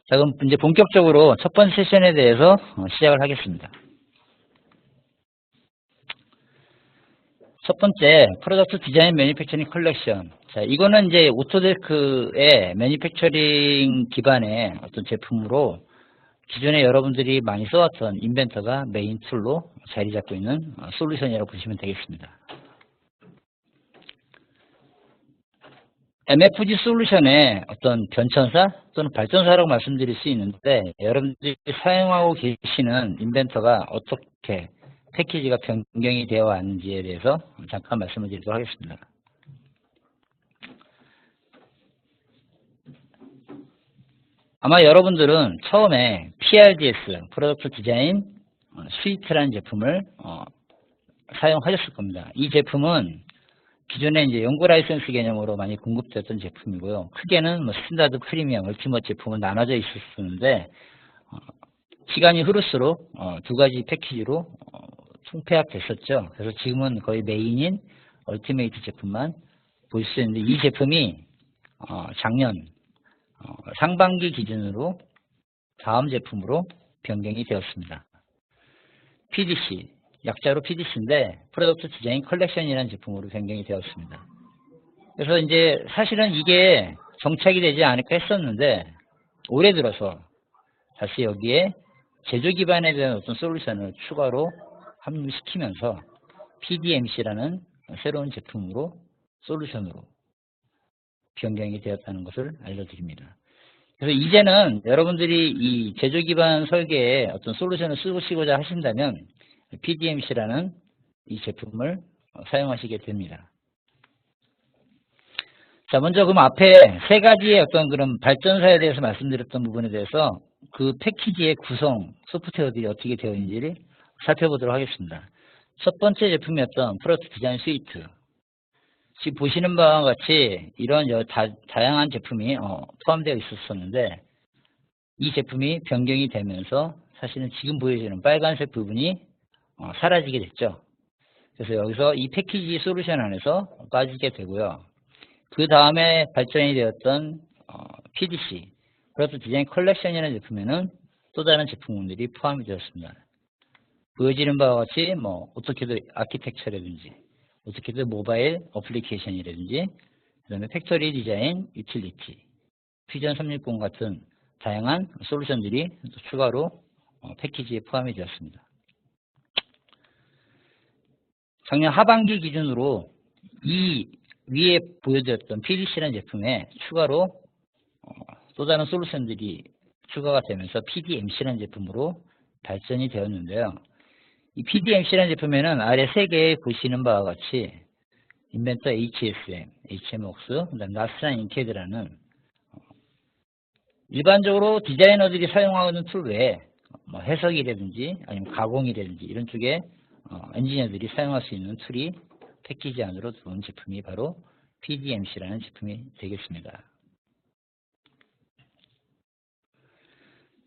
자, 그럼 이제 본격적으로 첫 번째 세션에 대해서 시작을 하겠습니다. 첫 번째, 프로덕트 디자인 매니팩처링 컬렉션. 자, 이거는 이제 오토데스크의 매니팩처링 기반의 어떤 제품으로 기존에 여러분들이 많이 써왔던 인벤터가 메인 툴로 자리 잡고 있는 솔루션이라고 보시면 되겠습니다. MFG 솔루션의 어떤 변천사 또는 발전사라고 말씀드릴 수 있는데, 여러분들이 사용하고 계시는 인벤터가 어떻게 패키지가 변경이 되어 왔는지에 대해서 잠깐 말씀을 드리도록 하겠습니다. 아마 여러분들은 처음에 PRDS, 프로덕트 디자인 스위트라는 제품을 사용하셨을 겁니다. 이 제품은 기존에 이제 연구 라이선스 개념으로 많이 공급됐던 제품이고요. 크게는 뭐 스탠다드, 프리미엄, 얼티머트 제품은 나눠져 있었는데, 시간이 흐를수록 두 가지 패키지로 총폐합됐었죠. 그래서 지금은 거의 메인인 얼티메이트 제품만 볼 수 있는데, 이 제품이 작년 상반기 기준으로 다음 제품으로 변경이 되었습니다. PDC, 약자로 PDC인데 프로덕트 디자인 컬렉션이라는 제품으로 변경이 되었습니다. 그래서 이제 사실은 이게 정착이 되지 않을까 했었는데, 올해 들어서 다시 여기에 제조 기반에 대한 어떤 솔루션을 추가로 합류시키면서 PDMC라는 새로운 제품으로 솔루션으로 변경이 되었다는 것을 알려드립니다. 그래서 이제는 여러분들이 이 제조 기반 설계에 어떤 솔루션을 쓰시고자 하신다면 PDMC라는 이 제품을 사용하시게 됩니다. 자, 먼저 그럼 앞에 세 가지의 어떤 그런 발전사에 대해서 말씀드렸던 부분에 대해서 그 패키지의 구성, 소프트웨어들이 어떻게 되어 있는지를 살펴보도록 하겠습니다. 첫 번째 제품이었던 프로덕트 디자인 스위트. 지금 보시는 바와 같이 이런 다양한 제품이 포함되어 있었는데, 이 제품이 변경이 되면서 사실은 지금 보여지는 빨간색 부분이 사라지게 됐죠. 그래서 여기서 이 패키지 솔루션 안에서 빠지게 되고요. 그 다음에 발전이 되었던 PDC, 프로덕트 디자인 컬렉션이라는 제품에는 또 다른 제품군들이 포함이 되었습니다. 보여지는 바와 같이 뭐 오토캐드 아키텍처라든지, 오토캐드 모바일 어플리케이션이라든지, 그 다음에 팩토리 디자인 유틸리티, 퓨전 360 같은 다양한 솔루션들이 또 추가로 패키지에 포함이 되었습니다. 작년 하반기 기준으로 이 위에 보여드렸던 PDC라는 제품에 추가로 또 다른 솔루션들이 추가가 되면서 PDMC라는 제품으로 발전이 되었는데요. 이 PDMC라는 제품에는 아래 세 개에 보시는 바와 같이 인벤터 HSM, HMWorks, 그다음 나스란 인캐드라는 일반적으로 디자이너들이 사용하는 툴 외에 뭐 해석이라든지 아니면 가공이라든지 이런 쪽에 엔지니어들이 사용할 수 있는 툴이 패키지 안으로 들어온 제품이 바로 PDMC라는 제품이 되겠습니다.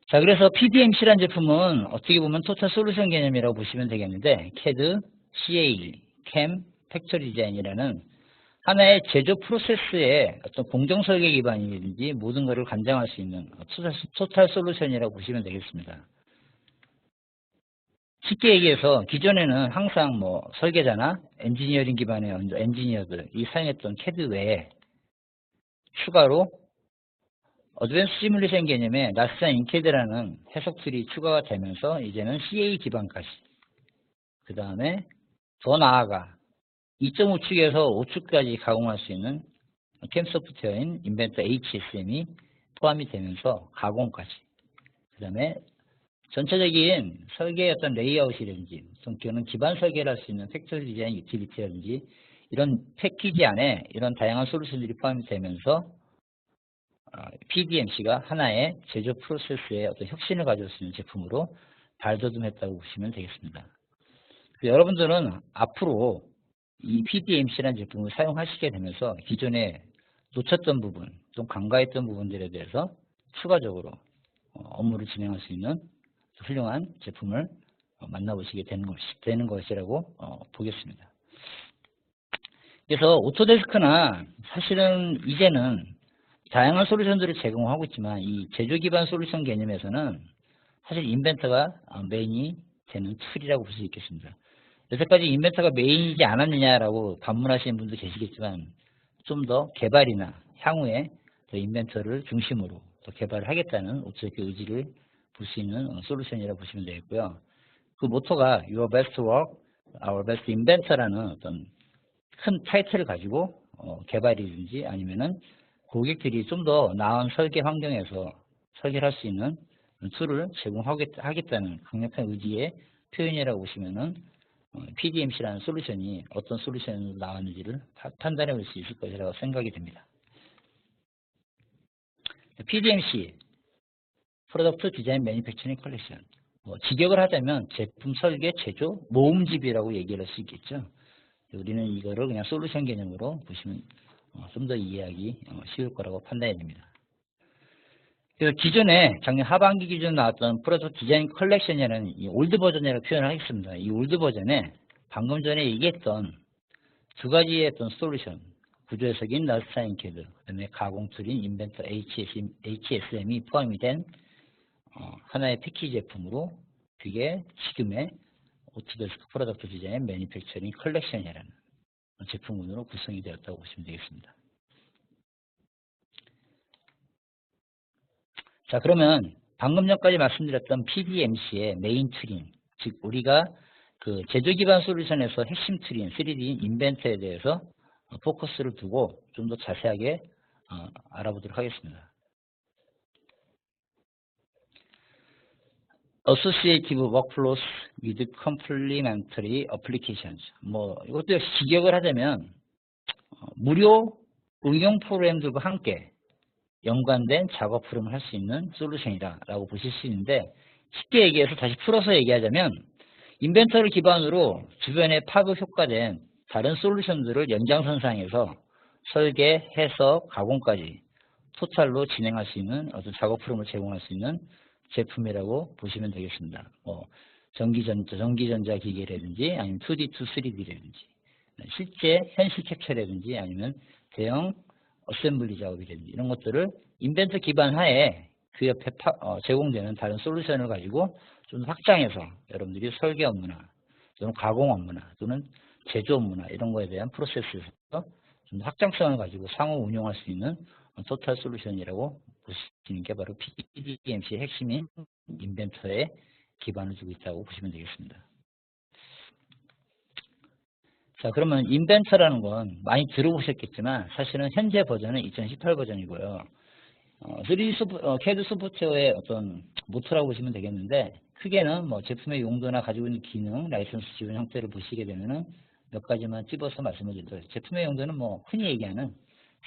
자, 그래서 PDMC라는 제품은 어떻게 보면 토탈 솔루션 개념이라고 보시면 되겠는데, CAD, CAE, CAM, 팩토리 디자인이라는 하나의 제조 프로세스의 어떤 공정 설계 기반이든지 모든 것을 관장할 수 있는 토탈 솔루션이라고 보시면 되겠습니다. 쉽게 얘기해서 기존에는 항상 뭐 설계자나 엔지니어링 기반의 엔지니어들이 사용했던 CAD 외에 추가로 어드밴스 시뮬레이션 개념의 나스란 인캐드라는 해석 툴이 추가가 되면서 이제는 CA 기반까지, 그 다음에 더 나아가 2.5축에서 5축까지 가공할 수 있는 캠 소프트웨어인 인벤터 HSM이 포함이 되면서 가공까지, 그 다음에 전체적인 설계의 어떤 레이아웃이라든지 또는 기반 설계를 할 수 있는 팩토리 디자인 유틸리티라든지 이런 패키지 안에 이런 다양한 솔루션들이 포함이 되면서 PDMC가 하나의 제조 프로세스의 어떤 혁신을 가져올 수 있는 제품으로 발돋움했다고 보시면 되겠습니다. 여러분들은 앞으로 이 PDMC라는 제품을 사용하시게 되면서 기존에 놓쳤던 부분, 또 간과했던 부분들에 대해서 추가적으로 업무를 진행할 수 있는 훌륭한 제품을 만나보시게 되는 것이라고 보겠습니다. 그래서 오토데스크나 사실은 이제는 다양한 솔루션들을 제공하고 있지만 이 제조 기반 솔루션 개념에서는 사실 인벤터가 메인이 되는 툴이라고 볼 수 있겠습니다. 여태까지 인벤터가 메인이지 않았느냐라고 반문하시는 분도 계시겠지만 좀 더 개발이나 향후에 더 인벤터를 중심으로 더 개발을 하겠다는 오토데스크의 의지를 볼 수 있는 솔루션이라고 보시면 되겠고요. 그 모토가 Your Best Work, Our Best Inventor라는 어떤 큰 타이틀을 가지고 개발이든지 아니면은 고객들이 좀 더 나은 설계 환경에서 설계를 할 수 있는 툴을 제공하겠다는 강력한 의지의 표현이라고 보시면은 PDMC라는 솔루션이 어떤 솔루션으로 나왔는지를 판단해 볼 수 있을 것이라고 생각이 됩니다. PDMC, Product Design Manufacturing Collection. 직역을 하자면 제품 설계, 제조, 모음집이라고 얘기할 수 있겠죠. 우리는 이거를 그냥 솔루션 개념으로 보시면 좀 더 이해하기 쉬울 거라고 판단이 됩니다. 그래서 기존에 작년 하반기 기준 나왔던 프로덕트 디자인 컬렉션이라는 이 올드 버전이라고 표현을 하겠습니다. 이 올드 버전에 방금 전에 얘기했던 두 가지의 어떤 솔루션, 구조 해석인 라스타인 캐드, 그 다음에 가공 툴인 인벤터 HSM이 포함이 된 하나의 패키지 제품으로 그게 지금의 오토데스크 프로덕트 디자인 매니팩처링 컬렉션이라는 제품군으로 구성이 되었다고 보시면 되겠습니다. 자, 그러면 방금 전까지 말씀드렸던 PDMC의 메인 툴인, 즉 우리가 그 제조 기반 솔루션에서 핵심 툴인 3D 인벤터에 대해서 포커스를 두고 좀 더 자세하게 알아보도록 하겠습니다. Associative Workflows with Complementary Applications. 이것도 역시 직역을 하자면 무료 응용 프로그램들과 함께 연관된 작업 흐름을 할 수 있는 솔루션이다라고 보실 수 있는데, 쉽게 얘기해서 다시 풀어서 얘기하자면 인벤터를 기반으로 주변에 파급 효과된 다른 솔루션들을 연장선상에서 설계, 해석, 가공까지 토탈로 진행할 수 있는 어떤 작업 흐름을 제공할 수 있는 제품이라고 보시면 되겠습니다. 전기전자 기계라든지 아니면 2D, 3D라든지 실제 현실 캡처라든지 아니면 대형 어셈블리 작업이라든지 이런 것들을 인벤터 기반 하에 그 옆에 제공되는 다른 솔루션을 가지고 좀 확장해서 여러분들이 설계 업무나 또는 가공 업무나 또는 제조 업무나 이런 거에 대한 프로세스에서 좀 확장성을 가지고 상호 운용할 수 있는 토탈 솔루션이라고 보시는 게 바로 PDMC의 핵심인 인벤터에 기반을 두고 있다고 보시면 되겠습니다. 자, 그러면 인벤터라는 건 많이 들어보셨겠지만 사실은 현재 버전은 2018 버전이고요. 3D CAD 소프트웨어의 어떤 모토라고 보시면 되겠는데, 크게는 제품의 용도나 가지고 있는 기능, 라이선스 지원 형태를 보시게 되면은 몇 가지만 찝어서 말씀을 드릴게요. 제품의 용도는 흔히 얘기하는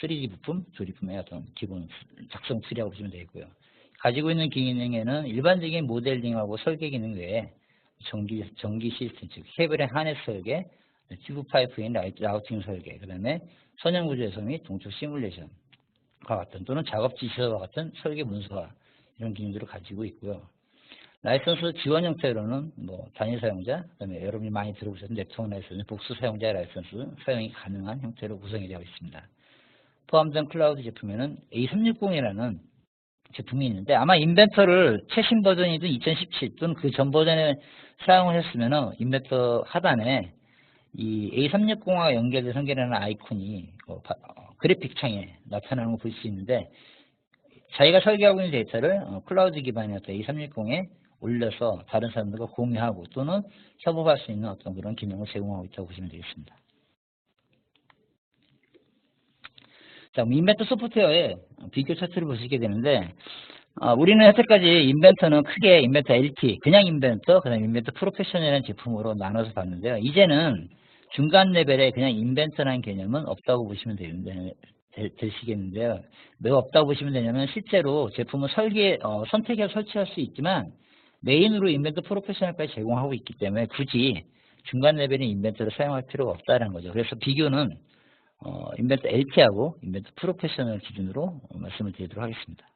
3D 부품, 조립품의 어떤 기본 작성 툴이라고 보시면 되겠고요. 가지고 있는 기능에는 일반적인 모델링하고 설계 기능 외에 전기 시스템, 즉 케이블의 하네스 설계, 튜브 파이프인 라우팅 설계, 그 다음에 선형 구조 해석 및 동적 시뮬레이션과 같은 또는 작업 지시서와 같은 설계 문서화 이런 기능들을 가지고 있고요. 라이선스 지원 형태로는 단위 사용자, 그다음에 여러분이 많이 들어보셨던 네트워크 라이선스, 복수 사용자 라이선스 사용이 가능한 형태로 구성이 되어 있습니다. 포함된 클라우드 제품에는 A360이라는 제품이 있는데, 아마 인벤터를 최신 버전이든 2017 또는 그 전 버전에 사용을 했으면 인벤터 하단에 이 A360과 연결된 선계라는 아이콘이 그래픽 창에 나타나는 걸 볼 수 있는데, 자기가 설계하고 있는 데이터를 클라우드 기반의 A360에 올려서 다른 사람들과 공유하고 또는 협업할 수 있는 어떤 그런 기능을 제공하고 있다고 보시면 되겠습니다. 자, 인벤터 소프트웨어의 비교 차트를 보시게 되는데, 우리는 여태까지 인벤터는 크게 인벤터 LT, 그냥 인벤터, 그 다음에 인벤터 프로페셔널이라는 제품으로 나눠서 봤는데요. 이제는 중간 레벨에 그냥 인벤터라는 개념은 없다고 보시면 되시겠는데요. 왜 없다고 보시면 되냐면, 실제로 제품을 선택해서 설치할 수 있지만 메인으로 인벤터 프로페셔널까지 제공하고 있기 때문에 굳이 중간 레벨의 인벤터를 사용할 필요가 없다는 거죠. 그래서 비교는 인벤터 LT하고 인벤터 프로페셔널 기준으로 말씀을 드리도록 하겠습니다.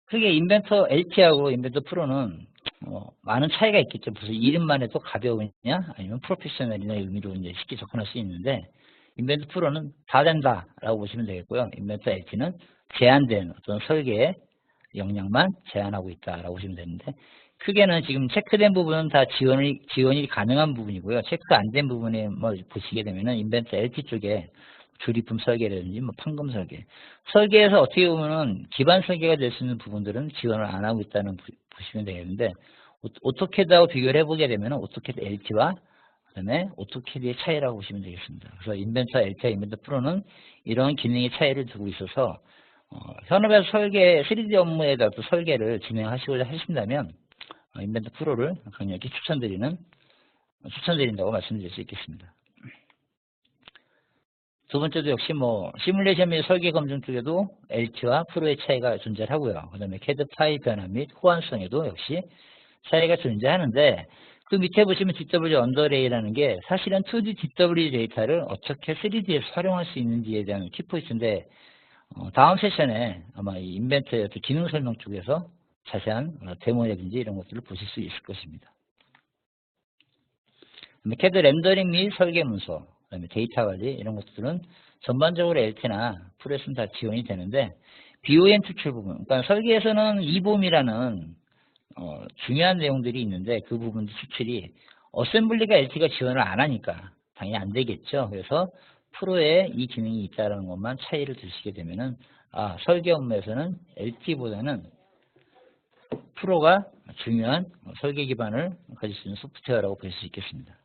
크게 인벤터 LT하고 인벤터 프로는 많은 차이가 있겠죠. 무슨 이름만 해도 가벼우냐 아니면 프로페셔널이냐 의미로 이제 쉽게 접근할 수 있는데, 인벤트 프로는 다 된다라고 보시면 되겠고요. 인벤트 LT는 제한된 어떤 설계의 역량만 제한하고 있다라고 보시면 되는데, 크게는 지금 체크된 부분은 다 지원이 가능한 부분이고요. 체크 안 된 부분에 뭐 보시게 되면은 인벤트 LT 쪽에 조립품 설계라든지 뭐 판금 설계에서 어떻게 보면은 기반 설계가 될 수 있는 부분들은 지원을 안 하고 있다는 보시면 되겠는데, 오토캐드하고 비교를 해보게 되면 오토캐드 LT와 그다음에 오토캐드의 차이라고 보시면 되겠습니다. 그래서 인벤터 LT와 인벤터 프로는 이런 기능의 차이를 두고 있어서 현업에서 3D 업무에 대한 설계를 진행하시고자 하신다면 인벤터 프로를 강력히 추천드린다고 말씀드릴 수 있겠습니다. 두 번째도 역시 뭐 시뮬레이션 및 설계 검증 쪽에도 LT와 프로의 차이가 존재하고요. 그 다음에 CAD 파일 변환 및 호환성에도 역시 차이가 존재하는데, 그 밑에 보시면 DW 언더레이라는 게 사실은 2D DW 데이터를 어떻게 3D에서 활용할 수 있는지에 대한 키포인트인데, 다음 세션에 아마 이 인벤트의 기능 설명 쪽에서 자세한 데모라든지 이런 것들을 보실 수 있을 것입니다. CAD 렌더링 및 설계 문서, 그다음에 데이터 관리 이런 것들은 전반적으로 LT나 프로에서는 다 지원이 되는데, BOM 추출 부분, 그러니까 설계에서는 EBOM이라는 중요한 내용들이 있는데 그 부분 추출이 어셈블리가 LT가 지원을 안 하니까 당연히 안 되겠죠. 그래서 프로에 이 기능이 있다는 것만 차이를 두시게 되면은 설계 업무에서는 LT보다는 프로가 중요한 설계 기반을 가질 수 있는 소프트웨어라고 볼 수 있겠습니다.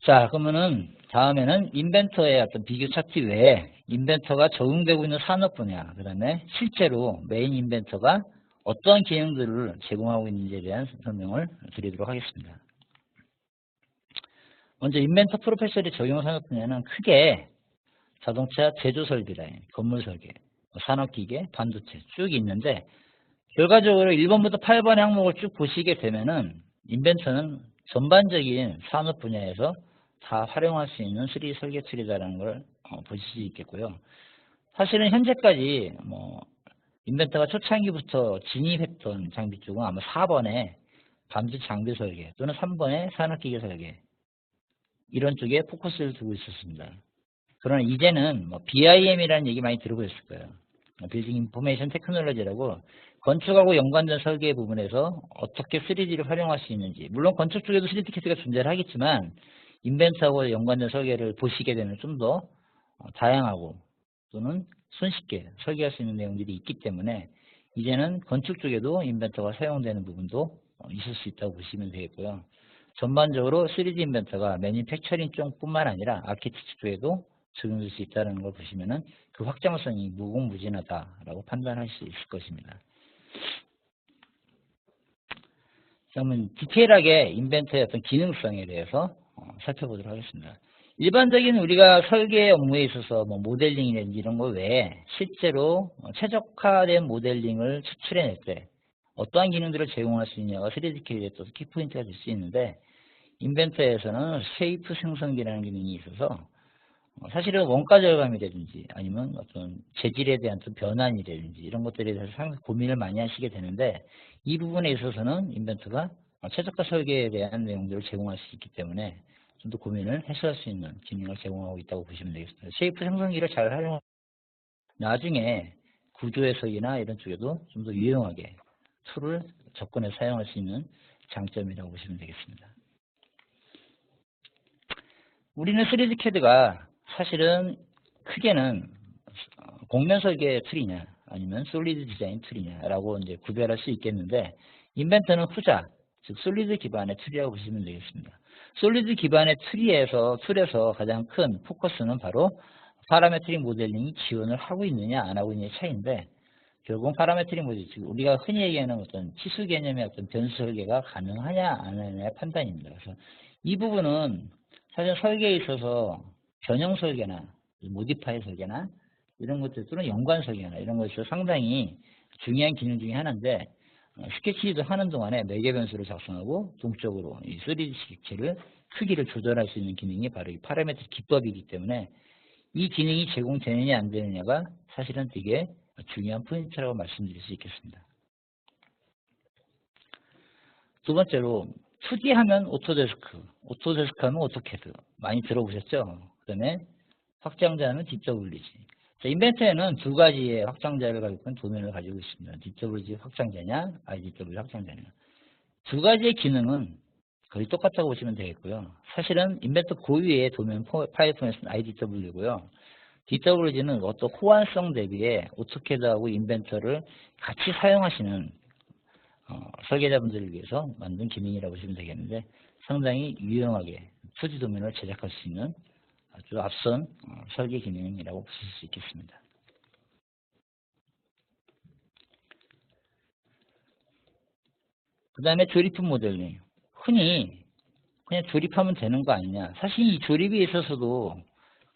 자, 그러면은 다음에는 인벤터의 어떤 비교 차트 외에 인벤터가 적용되고 있는 산업 분야, 그 다음에 실제로 메인 인벤터가 어떤 기능들을 제공하고 있는지에 대한 설명을 드리도록 하겠습니다. 먼저 인벤터 프로페셔널이 적용 산업 분야는 크게 자동차 제조 설비 라인, 건물 설계, 산업기계, 반도체 쭉 있는데, 결과적으로 1번부터 8번의 항목을 쭉 보시게 되면은 인벤터는 전반적인 산업 분야에서 다 활용할 수 있는 3D 설계 툴이다라는 걸 보실 수 있겠고요. 사실은 현재까지 인벤터가 초창기부터 진입했던 장비 쪽은 아마 4번에 반도체 장비 설계 또는 3번에 산업기계 설계 이런 쪽에 포커스를 두고 있었습니다. 그러나 이제는 BIM이라는 얘기 많이 들어보셨을 거예요. 빌딩 인포메이션 테크놀로지라고 건축하고 연관된 설계 부분에서 어떻게 3D를 활용할 수 있는지, 물론 건축 쪽에도 3D 캐드가 존재를 하겠지만 인벤트하고 연관된 설계를 보시게 되면 좀 더 다양하고 또는 손쉽게 설계할 수 있는 내용들이 있기 때문에 이제는 건축 쪽에도 인벤터가 사용되는 부분도 있을 수 있다고 보시면 되겠고요. 전반적으로 3D 인벤터가 매니팩처링 쪽뿐만 아니라 아키텍처 쪽에도 적용될 수 있다는 걸 보시면은 그 확장성이 무궁무진하다라고 판단할 수 있을 것입니다. 그러면 디테일하게 인벤터의 어떤 기능성에 대해서 살펴보도록 하겠습니다. 일반적인 우리가 설계 업무에 있어서 모델링이라든지 이런 거 외에 실제로 최적화된 모델링을 추출해낼 때 어떠한 기능들을 제공할 수 있냐가 3D CAD에 또 키포인트가 될 수 있는데, 인벤터에서는 쉐이프 생성기라는 기능이 있어서 사실은 원가 절감이라든지 아니면 어떤 재질에 대한 또 변환이라든지 이런 것들에 대해서 상당히 고민을 많이 하시게 되는데, 이 부분에 있어서는 인벤터가 최적화 설계에 대한 내용들을 제공할 수 있기 때문에 좀 더 고민을 해소할 수 있는 기능을 제공하고 있다고 보시면 되겠습니다. 쉐이프 생성기를 잘 활용하면 나중에 구조 해석이나 이런 쪽에도 좀 더 유용하게 툴을 접근해서 사용할 수 있는 장점이라고 보시면 되겠습니다. 우리는 3D CAD가 사실은 크게는 공면 설계 툴이냐 아니면 솔리드 디자인 툴이냐라고 이제 구별할 수 있겠는데, 인벤터는 후자, 즉 솔리드 기반의 툴이라고 보시면 되겠습니다. 솔리드 기반의 툴에서 가장 큰 포커스는 바로 파라메트릭 모델링이 지원을 하고 있느냐 안 하고 있느냐의 차이인데, 결국은 파라메트릭 모델링, 즉 우리가 흔히 얘기하는 어떤 치수 개념의 어떤 변수 설계가 가능하냐 안 하느냐의 판단입니다. 그래서 이 부분은 사실 설계에 있어서 변형 설계나 모디파이 설계나 이런 것들 또는 연관 설계나 이런 것에서 상당히 중요한 기능 중에 하나인데, 스케치도 하는 동안에 매개 변수를 작성하고 동적으로 이 3D 스케치를 크기를 조절할 수 있는 기능이 바로 이 파라메트릭 기법이기 때문에 이 기능이 제공되느냐 안 되느냐가 사실은 되게 중요한 포인트라고 말씀드릴 수 있겠습니다. 두 번째로 2D 하면 오토데스크, 오토데스크 하면 오토캐드 많이 들어보셨죠? 그 다음에 확장자는 DWG. 자, 인벤터에는 두 가지의 확장자를 가지고 있는 도면을 가지고 있습니다. DWG 확장자냐, IDW 확장자냐. 두 가지의 기능은 거의 똑같다고 보시면 되겠고요. 사실은 인벤터 고유의 도면 파일 포맷은 IDW고요. DWG는 어떤 호환성 대비에 오토캐드하고 인벤터를 같이 사용하시는 설계자분들을 위해서 만든 기능이라고 보시면 되겠는데 상당히 유용하게 2D 도면을 제작할 수 있는 아주 앞선 설계 기능이라고 보실 수 있겠습니다. 그 다음에 조립품 모델링. 흔히 그냥 조립하면 되는 거 아니냐. 사실 이 조립에 있어서도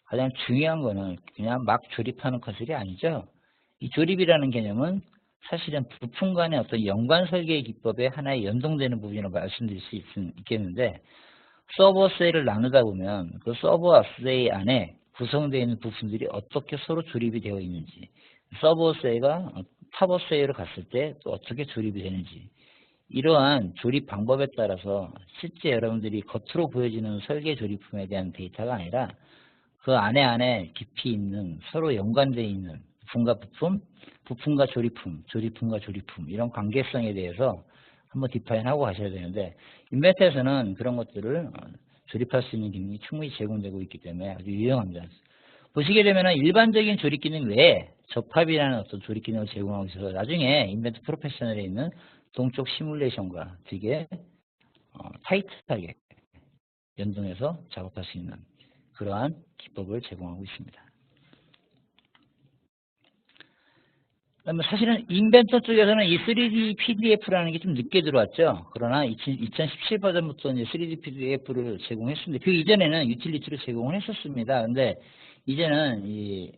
가장 중요한 거는 그냥 막 조립하는 것이 아니죠. 이 조립이라는 개념은 사실은 부품 간의 어떤 연관 설계 기법의 하나의 연동되는 부분이라고 말씀드릴 수 있겠는데 서버 셀을 나누다 보면 그 서버 아세이 안에 구성되어 있는 부품들이 어떻게 서로 조립이 되어 있는지, 서버 셀과 타버 셀을 갔을 때 또 어떻게 조립이 되는지, 이러한 조립 방법에 따라서 실제 여러분들이 겉으로 보여지는 설계 조립품에 대한 데이터가 아니라 그 안에 깊이 있는 서로 연관되어 있는 부품과 부품, 부품과 조립품, 조립품과 조립품 이런 관계성에 대해서 한번 디파인하고 가셔야 되는데 인벤터에서는 그런 것들을 조립할 수 있는 기능이 충분히 제공되고 있기 때문에 아주 유용합니다. 보시게 되면 일반적인 조립 기능 외에 접합이라는 어떤 조립 기능을 제공하고 있어서 나중에 인벤터 프로페셔널에 있는 동쪽 시뮬레이션과 되게 타이트하게 연동해서 작업할 수 있는 그러한 기법을 제공하고 있습니다. 그러면 사실은 인벤터 쪽에서는 이 3D PDF라는 게 좀 늦게 들어왔죠. 그러나 2017 버전부터 이제 3D PDF를 제공했습니다. 그 이전에는 유틸리티를 제공을 했었습니다. 근데 이제는 이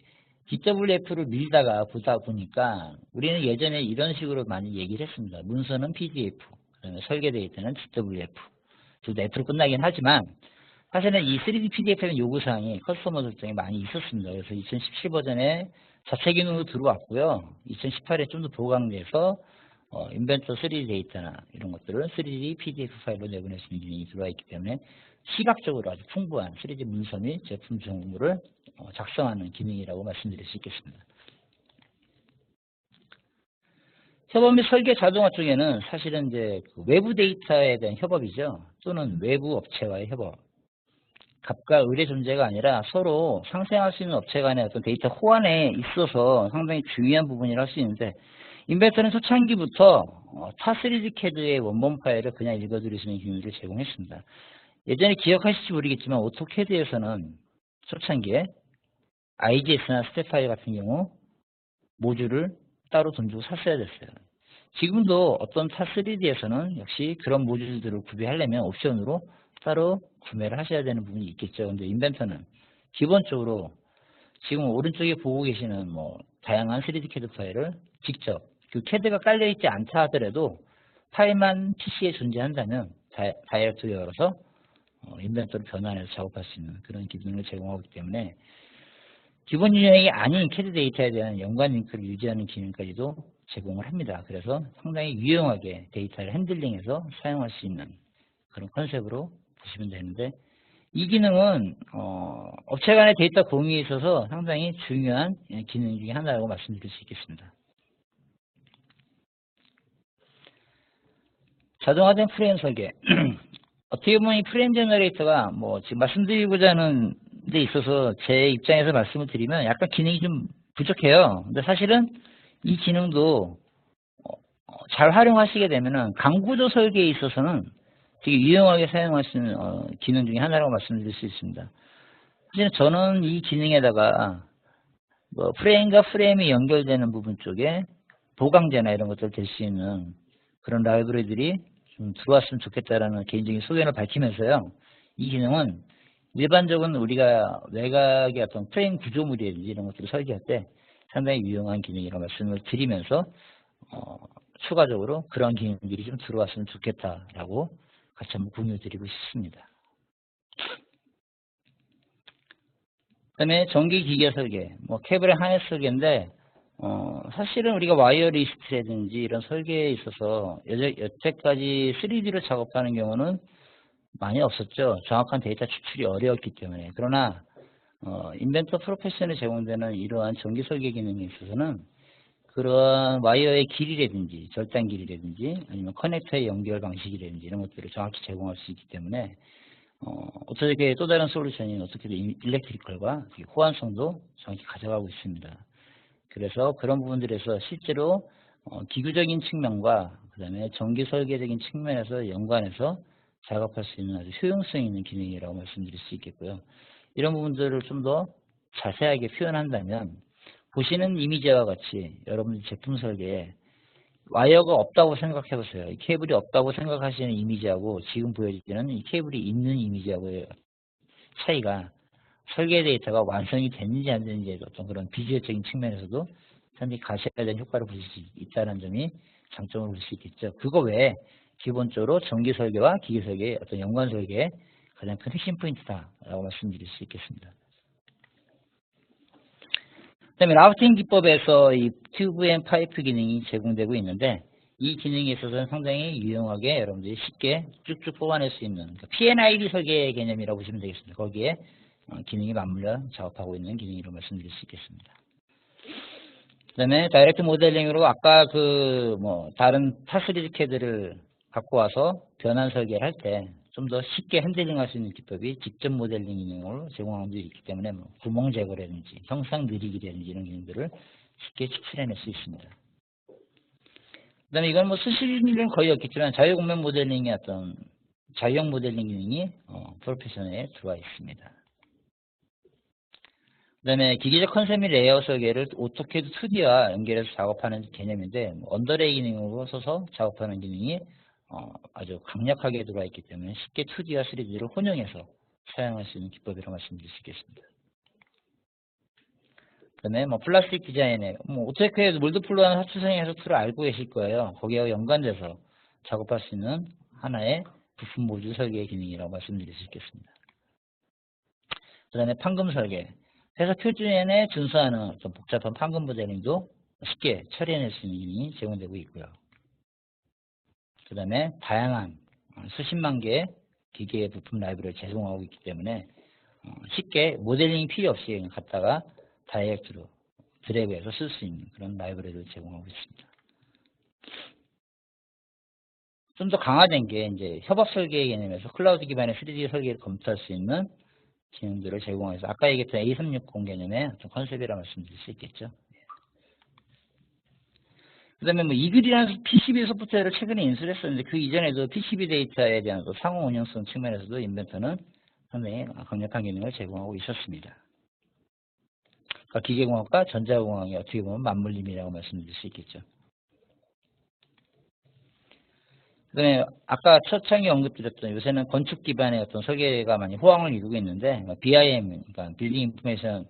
DWF를 밀다가 보다 보니까 우리는 예전에 이런 식으로 많이 얘기를 했습니다. 문서는 PDF, 그다음에 설계 데이터는 DWF. 둘 다 F로 끝나긴 하지만 사실은 이 3D PDF에는 요구사항이 커스터머 설정이 많이 있었습니다. 그래서 2017 버전에 자체 기능도 들어왔고요. 2018에 좀 더 보강돼서 인벤터 3D 데이터나 이런 것들을 3D PDF 파일로 내보낼 수 있는 기능이 들어와 있기 때문에 시각적으로 아주 풍부한 3D 문서 및 제품 정보를 작성하는 기능이라고 말씀드릴 수 있겠습니다. 협업 및 설계 자동화 쪽에는 사실은 이제 그 외부 데이터에 대한 협업이죠. 또는 외부 업체와의 협업. 갑과 을의 존재가 아니라 서로 상생할 수 있는 업체 간의 어떤 데이터 호환에 있어서 상당히 중요한 부분이라 할 수 있는데 인벤터는 초창기부터 타 3D CAD의 원본 파일을 그냥 읽어드릴 수 있는 기능을 제공했습니다. 예전에 기억하실지 모르겠지만 오토캐드에서는 초창기에 IGS나 스텝 파일 같은 경우 모듈을 따로 돈 주고 샀어야 됐어요. 지금도 어떤 타 3D에서는 역시 그런 모듈들을 구비하려면 옵션으로 따로 구매를 하셔야 되는 부분이 있겠죠. 근데 인벤터는 기본적으로 지금 오른쪽에 보고 계시는 다양한 3D CAD 파일을 직접 그 CAD가 깔려있지 않다 하더라도 파일만 PC에 존재한다면 다이렉트로 열어서 인벤터를 변환해서 작업할 수 있는 그런 기능을 제공하기 때문에 기본 유형이 아닌 CAD 데이터에 대한 연관 링크를 유지하는 기능까지도 제공을 합니다. 그래서 상당히 유용하게 데이터를 핸들링해서 사용할 수 있는 그런 컨셉으로 보시면 되는데 이 기능은 업체 간의 데이터 공유에 있어서 상당히 중요한 기능 중에 하나라고 말씀드릴 수 있겠습니다. 자동화된 프레임 설계. 어떻게 보면 이 프레임 제너레이터가 지금 말씀드리고자 하는 데 있어서 제 입장에서 말씀을 드리면 약간 기능이 좀 부족해요. 근데 사실은 이 기능도 잘 활용하시게 되면은 강구조 설계에 있어서는 되게 유용하게 사용할 수 있는 기능 중에 하나라고 말씀드릴 수 있습니다. 사실 저는 이 기능에다가 프레임과 프레임이 연결되는 부분 쪽에 보강제나 이런 것들 될 수 있는 그런 라이브러리들이 좀 들어왔으면 좋겠다라는 개인적인 소견을 밝히면서요. 이 기능은 일반적으로 우리가 외곽의 어떤 프레임 구조물이라든지 이런 것들을 설계할 때 상당히 유용한 기능이라고 말씀을 드리면서 추가적으로 그런 기능들이 좀 들어왔으면 좋겠다라고 같이 한번 공유드리고 싶습니다. 그 다음에 전기 기계 설계, 케이블의 하네스 설계인데 사실은 우리가 와이어 리스트라든지 이런 설계에 있어서 여태까지 3D로 작업하는 경우는 많이 없었죠. 정확한 데이터 추출이 어려웠기 때문에. 그러나 인벤터 프로페셔널에 제공되는 이러한 전기 설계 기능에 있어서는 그러한 와이어의 길이라든지 절단 길이라든지 아니면 커넥터의 연결 방식이라든지 이런 것들을 정확히 제공할 수 있기 때문에 어떻게 또 다른 솔루션인 어떻게든 일렉트리컬과 호환성도 정확히 가져가고 있습니다. 그래서 그런 부분들에서 실제로 기구적인 측면과 그 다음에 전기 설계적인 측면에서 연관해서 작업할 수 있는 아주 효용성 있는 기능이라고 말씀드릴 수 있겠고요. 이런 부분들을 좀 더 자세하게 표현한다면 보시는 이미지와 같이 여러분들 제품 설계에 와이어가 없다고 생각해 보세요. 이 케이블이 없다고 생각하시는 이미지하고 지금 보여지는 이 케이블이 있는 이미지하고의 차이가 설계 데이터가 완성이 됐는지 안 됐는지에 어떤 그런 비주얼적인 측면에서도 상당히 가시화된 효과를 볼 수 있다는 점이 장점을 볼 수 있겠죠. 그거 외에 기본적으로 전기 설계와 기계 설계의 어떤 연관 설계의 가장 큰 핵심 포인트다라고 말씀드릴 수 있겠습니다. 그다음에 라우팅 기법에서 이 튜브 앤 파이프 기능이 제공되고 있는데 이 기능에 있어서는 상당히 유용하게 여러분들이 쉽게 쭉쭉 뽑아낼 수 있는 P&ID 설계 개념이라고 보시면 되겠습니다. 거기에 기능이 맞물려 작업하고 있는 기능이라고 말씀드릴 수 있겠습니다. 그 다음에 다이렉트 모델링으로 아까 다른 타3D 캐드를 갖고 와서 변환 설계를 할 때 좀 더 쉽게 핸들링 할 수 있는 기법이 직접 모델링 기능을 제공하는 게 있기 때문에 구멍 제거라든지 형상 느리기라든지 이런 기능들을 쉽게 추출해낼 수 있습니다. 그 다음에 이건 쓰실 일은 거의 없겠지만 자유공면 모델링의 어떤 자유형 모델링 기능이 프로페셔널에 들어와 있습니다. 그 다음에 기계적 컨셉 및 레이아웃 설계를 오토캐드 2D와 연결해서 작업하는 개념인데 언더레이 기능으로 써서 작업하는 기능이 아주 강력하게 들어와 있기 때문에 쉽게 2D와 3D를 혼용해서 사용할 수 있는 기법이라고 말씀드릴 수 있겠습니다. 그 다음에 플라스틱 디자인에 오토캐드 몰드플로우라는 하추성의 툴을 알고 계실 거예요. 거기와 연관돼서 작업할 수 있는 하나의 부품 모듈 설계 기능이라고 말씀드릴 수 있겠습니다. 그 다음에 판금 설계. 회사 표준에 준수하는 어떤 복잡한 판금 모델링도 쉽게 처리해낼 수 있는 기능이 제공되고 있고요. 그 다음에 다양한 수십만 개의 기계 부품 라이브러리를 제공하고 있기 때문에 쉽게 모델링이 필요 없이 갖다가 다이렉트로 드래그해서 쓸 수 있는 그런 라이브러리를 제공하고 있습니다. 좀 더 강화된 게 이제 협업 설계 개념에서 클라우드 기반의 3D 설계를 검토할 수 있는 기능들을 제공해서 아까 얘기했던 A360 개념의 컨셉이라 말씀드릴 수 있겠죠. 그 다음에 이글이라는 PCB 소프트웨어를 최근에 인수를 했었는데 그 이전에도 PCB 데이터에 대한 상호 운영성 측면에서도 인벤터는 상당히 강력한 기능을 제공하고 있었습니다. 그러니까 기계공학과 전자공학이 어떻게 보면 맞물림이라고 말씀드릴 수 있겠죠. 그 다음에 아까 첫 창에 언급드렸던 요새는 건축 기반의 어떤 설계가 많이 호황을 이루고 있는데 BIM, 그러니까 빌딩 인포메이션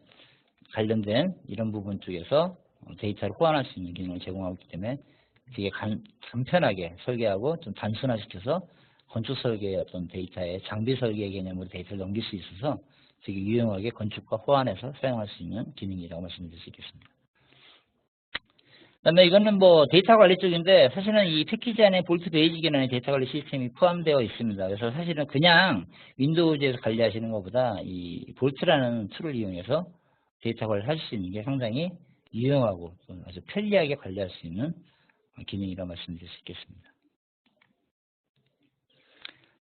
관련된 이런 부분 쪽에서 데이터를 호환할 수 있는 기능을 제공하고 있기 때문에 되게 간편하게 설계하고 좀 단순화시켜서 건축 설계의 어떤 데이터의 장비 설계 개념으로 데이터를 넘길 수 있어서 되게 유용하게 건축과 호환해서 사용할 수 있는 기능이라고 말씀드릴 수 있겠습니다. 그 다음에 이거는 데이터 관리 쪽인데 사실은 이 패키지 안에 볼트 베이직이라는 데이터 관리 시스템이 포함되어 있습니다. 그래서 사실은 그냥 윈도우즈에서 관리하시는 것보다 이 볼트라는 툴을 이용해서 데이터 관리를 할 수 있는 게 상당히 유용하고 아주 편리하게 관리할 수 있는 기능이라고 말씀드릴 수 있겠습니다.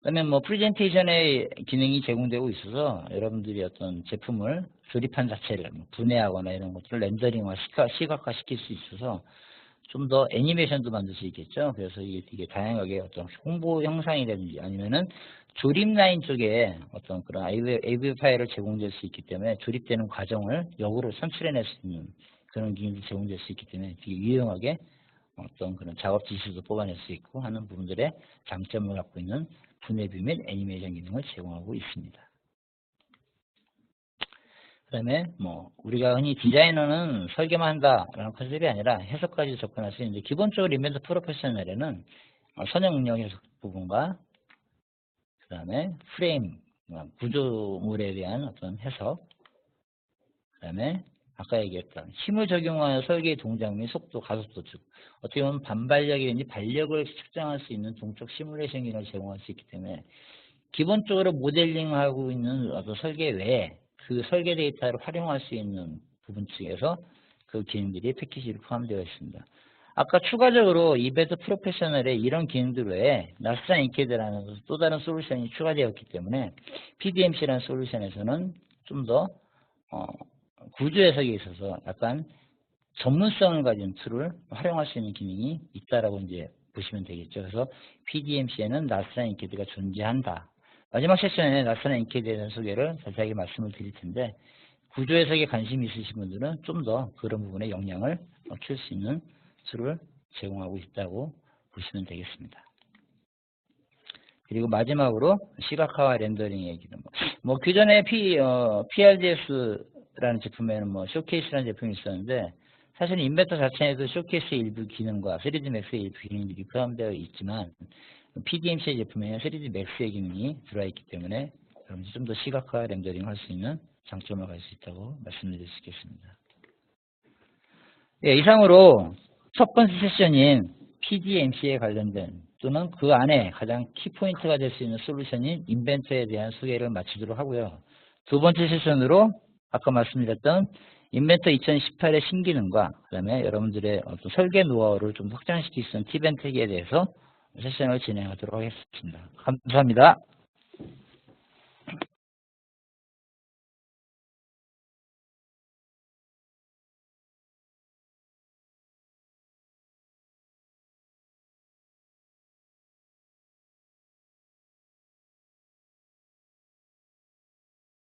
그 다음에 프레젠테이션의 기능이 제공되고 있어서 여러분들이 어떤 제품을 조립한 자체를 분해하거나 이런 것들을 렌더링과 시각화 시킬 수 있어서 좀 더 애니메이션도 만들 수 있겠죠. 그래서 이게 다양하게 어떤 홍보 영상이라든지 아니면은 조립 라인 쪽에 어떤 그런 AV 파일을 제공될 수 있기 때문에 조립되는 과정을 역으로 산출해낼 수 있는 그런 기능이 제공될 수 있기 때문에 되게 유용하게 어떤 그런 작업 지시도 뽑아낼 수 있고 하는 부분들의 장점을 갖고 있는 분해뷰 및 애니메이션 기능을 제공하고 있습니다. 그 다음에 우리가 흔히 디자이너는 설계만 한다라는 컨셉이 아니라 해석까지 접근할 수 있는데 기본적으로 인벤터 프로페셔널에는 선형 응용 해석 부분과 그 다음에 프레임 구조물에 대한 어떤 해석, 그 다음에 아까 얘기했던 힘을 적용하여 설계의 동작 및 속도, 가속도 즉 어떻게 보면 반발력이든지 발력을 측정할 수 있는 동적 시뮬레이션 기능을 제공할 수 있기 때문에 기본적으로 모델링하고 있는 어떤 설계 외에 그 설계 데이터를 활용할 수 있는 부분 측에서 그 기능들이 패키지로 포함되어 있습니다. 아까 추가적으로 이베드 프로페셔널에 이런 기능들 외에 나스산 인캐드라는 또 다른 솔루션이 추가되었기 때문에 PDMC라는 솔루션에서는 좀 더 구조 해석에 있어서 약간 전문성을 가진 툴을 활용할 수 있는 기능이 있다라고 이제 보시면 되겠죠. 그래서 PDMC에는 나스산 인캐드가 존재한다. 마지막 세션에 나스산 인캐드에 대한 소개를 자세하게 말씀을 드릴 텐데 구조 해석에 관심이 있으신 분들은 좀 더 그런 부분에 영향을 키울 수 있는 툴을 제공하고 있다고 보시면 되겠습니다. 그리고 마지막으로 시각화와 렌더링 얘기는 뭐 기존에 PRDS라는 제품에는 뭐 쇼케이스라는 제품이 있었는데 사실 인벤터 자체에도 쇼케이스의 일부 기능과 3D 맥스의 일부 기능들이 포함되어 있지만 PDMC 제품에는 3D 맥스의 기능이 들어와 있기 때문에 여러분들 좀 더 시각화 렌더링 할 수 있는 장점을 가질 수 있다고 말씀드릴 수 있겠습니다. 예, 이상으로 첫 번째 세션인 PDMC에 관련된 또는 그 안에 가장 키포인트가 될 수 있는 솔루션인 인벤터에 대한 소개를 마치도록 하고요. 두 번째 세션으로 아까 말씀드렸던 인벤터 2018의 신기능과 그 다음에 여러분들의 어떤 설계 노하우를 좀 확장시킬 수 있는 팁앤트릭에 대해서 세션을 진행하도록 하겠습니다. 감사합니다.